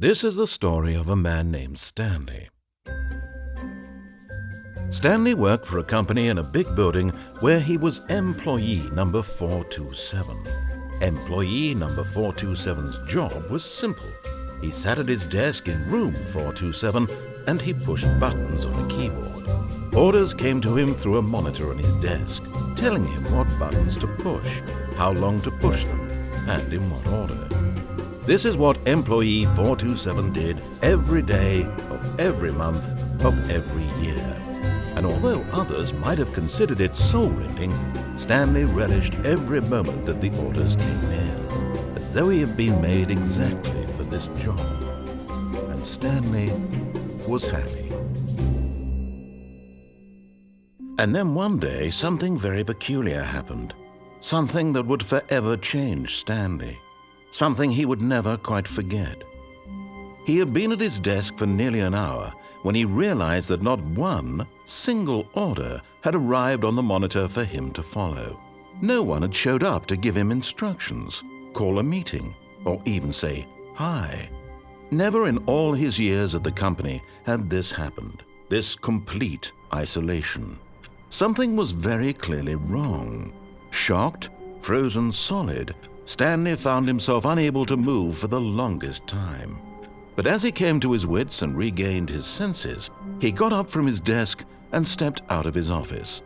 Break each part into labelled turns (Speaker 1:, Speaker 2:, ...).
Speaker 1: This is the story of a man named Stanley. Stanley worked for a company in a big building where he was employee number 427. Employee number 427's job was simple. He sat at his desk in room 427 and he pushed buttons on a keyboard. Orders came to him through a monitor on his desk, telling him what buttons to push, how long to push them, and in what order. This is what employee 427 did every day of every month of every year. And although others might have considered it soul-rending, Stanley relished every moment that the orders came in, as though he had been made exactly for this job. And Stanley was happy. And then one day, something very peculiar happened. Something that would forever change Stanley. Something he would never quite forget. He had been at his desk for nearly an hour when he realized that not one single order had arrived on the monitor for him to follow. No one had showed up to give him instructions, call a meeting, or even say hi. Never in all his years at the company had this happened, this complete isolation. Something was very clearly wrong. Shocked, frozen solid, Stanley found himself unable to move for the longest time. But as he came to his wits and regained his senses, he got up from his desk and stepped out of his office.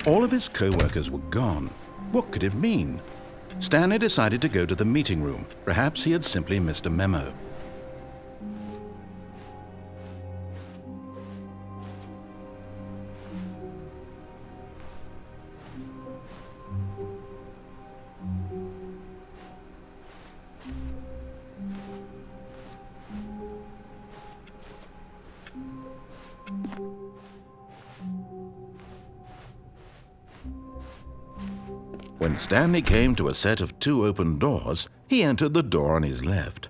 Speaker 1: All of his co-workers were gone. What could it mean? Stanley decided to go to the meeting room. Perhaps he had simply missed a memo. When Stanley came to a set of two open doors, he entered the door on his left.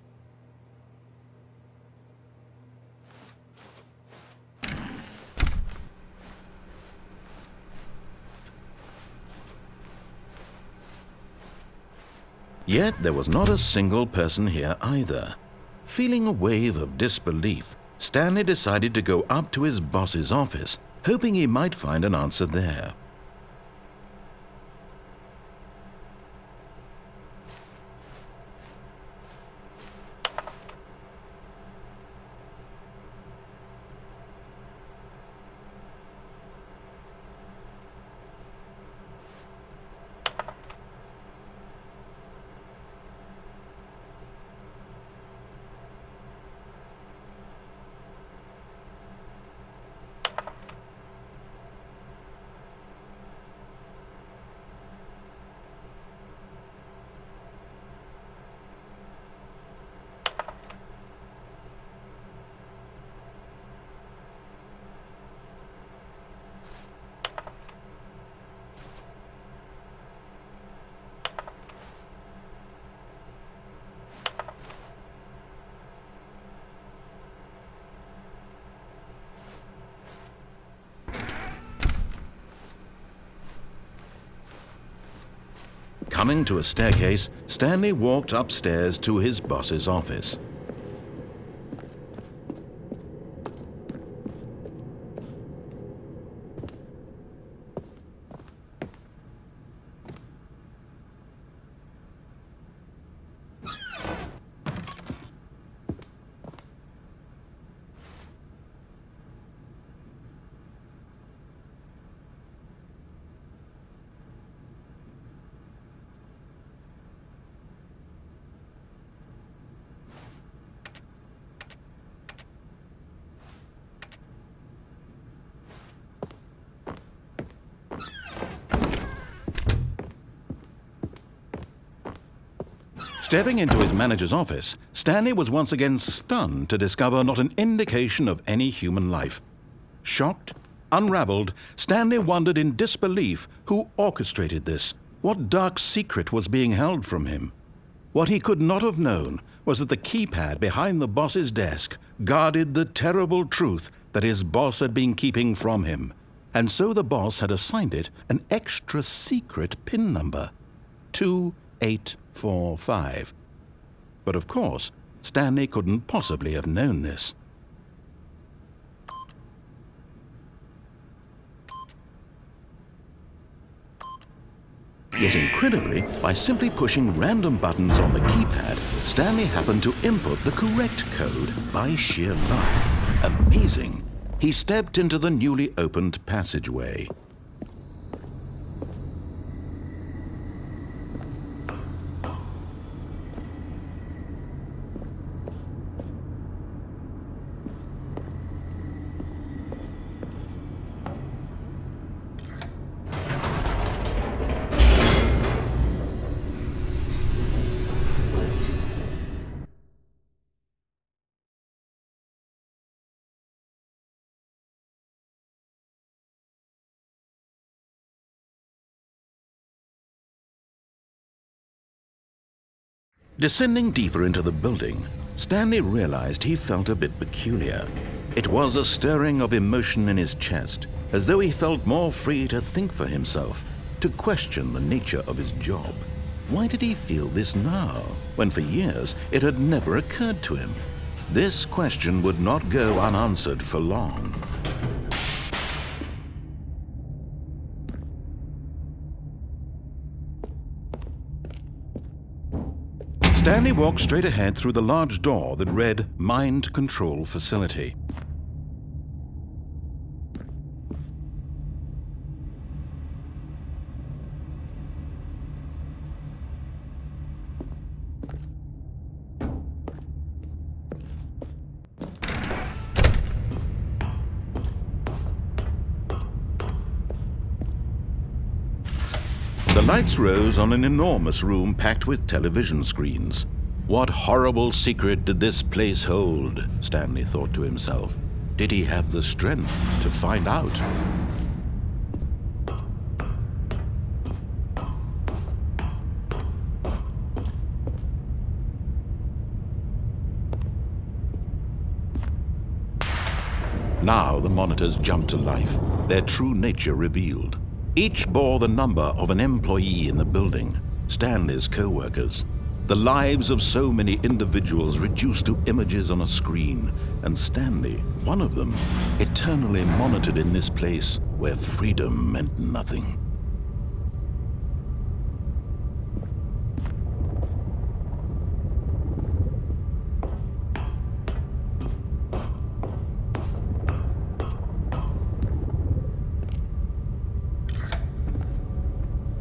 Speaker 1: Yet there was not a single person here either. Feeling a wave of disbelief, Stanley decided to go up to his boss's office, hoping he might find an answer there. Coming to a staircase, Stanley walked upstairs to his boss's office. Stepping into his manager's office, Stanley was once again stunned to discover not an indication of any human life. Shocked, unraveled, Stanley wondered in disbelief who orchestrated this, what dark secret was being held from him. What he could not have known was that the keypad behind the boss's desk guarded the terrible truth that his boss had been keeping from him, and so the boss had assigned it an extra secret PIN number, 2845. But of course, Stanley couldn't possibly have known this. Yet incredibly, by simply pushing random buttons on the keypad, Stanley happened to input the correct code by sheer luck. Amazing! He stepped into the newly opened passageway. Descending deeper into the building, Stanley realized he felt a bit peculiar. It was a stirring of emotion in his chest, as though he felt more free to think for himself, to question the nature of his job. Why did he feel this now, when for years it had never occurred to him? This question would not go unanswered for long. Stanley walked straight ahead through the large door that read Mind Control Facility. The lights rose on an enormous room packed with television screens. What horrible secret did this place hold? Stanley thought to himself. Did he have the strength to find out? Now the monitors jumped to life, their true nature revealed. Each bore the number of an employee in the building, Stanley's co-workers. The lives of so many individuals reduced to images on a screen, and Stanley, one of them, eternally monitored in this place where freedom meant nothing.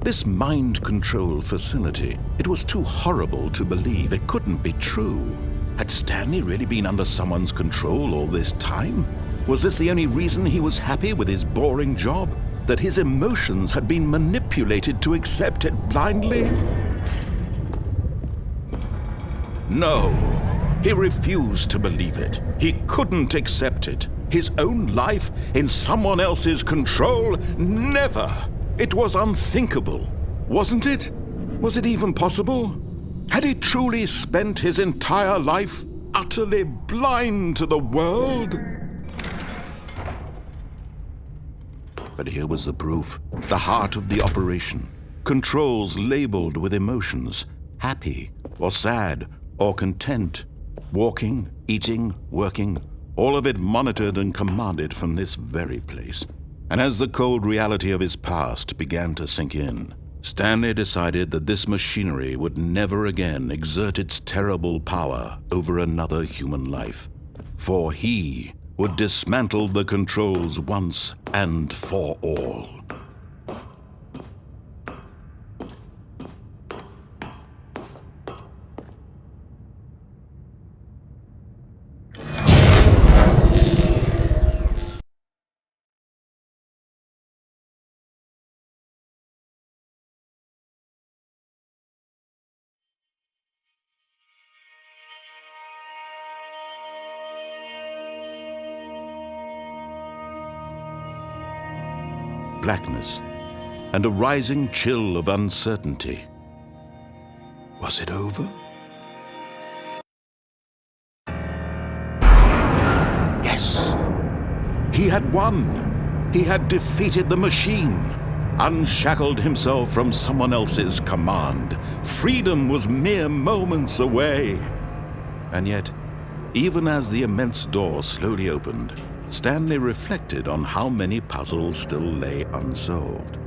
Speaker 1: This mind control facility, it was too horrible to believe. It couldn't be true. Had Stanley really been under someone's control all this time? Was this the only reason he was happy with his boring job? That his emotions had been manipulated to accept it blindly? No, he refused to believe it. He couldn't accept it. His own life in someone else's control? Never! It was unthinkable, wasn't it? Was it even possible? Had he truly spent his entire life utterly blind to the world? But here was the proof, the heart of the operation. Controls labeled with emotions, happy or sad or content, walking, eating, working, all of it monitored and commanded from this very place. And as the cold reality of his past began to sink in, Stanley decided that this machinery would never again exert its terrible power over another human life. For he would dismantle the controls once and for all. Blackness, and a rising chill of uncertainty. Was it over? Yes! He had won! He had defeated the machine, unshackled himself from someone else's command. Freedom was mere moments away. And yet, even as the immense door slowly opened, Stanley reflected on how many puzzles still lay unsolved.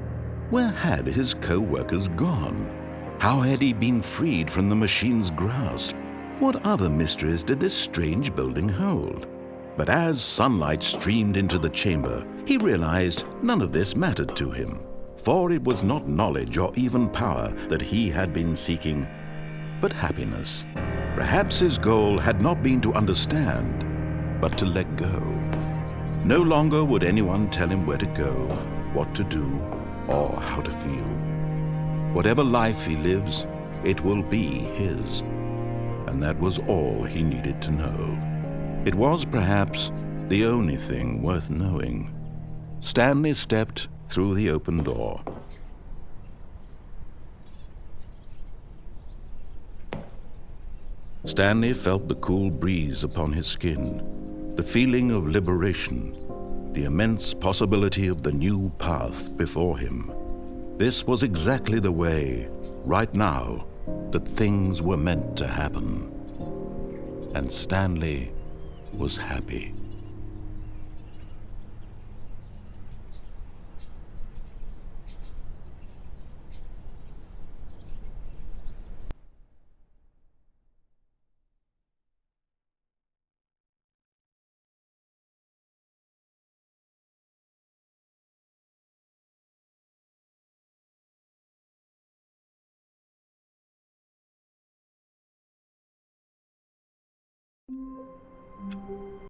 Speaker 1: Where had his co-workers gone? How had he been freed from the machine's grasp? What other mysteries did this strange building hold? But as sunlight streamed into the chamber, he realized none of this mattered to him, for it was not knowledge or even power that he had been seeking, but happiness. Perhaps his goal had not been to understand, but to let go. No longer would anyone tell him where to go, what to do, or how to feel. Whatever life he lives, it will be his. And that was all he needed to know. It was perhaps the only thing worth knowing. Stanley stepped through the open door. Stanley felt the cool breeze upon his skin, the feeling of liberation, the immense possibility of the new path before him. This was exactly the way, right now, that things were meant to happen. And Stanley was happy.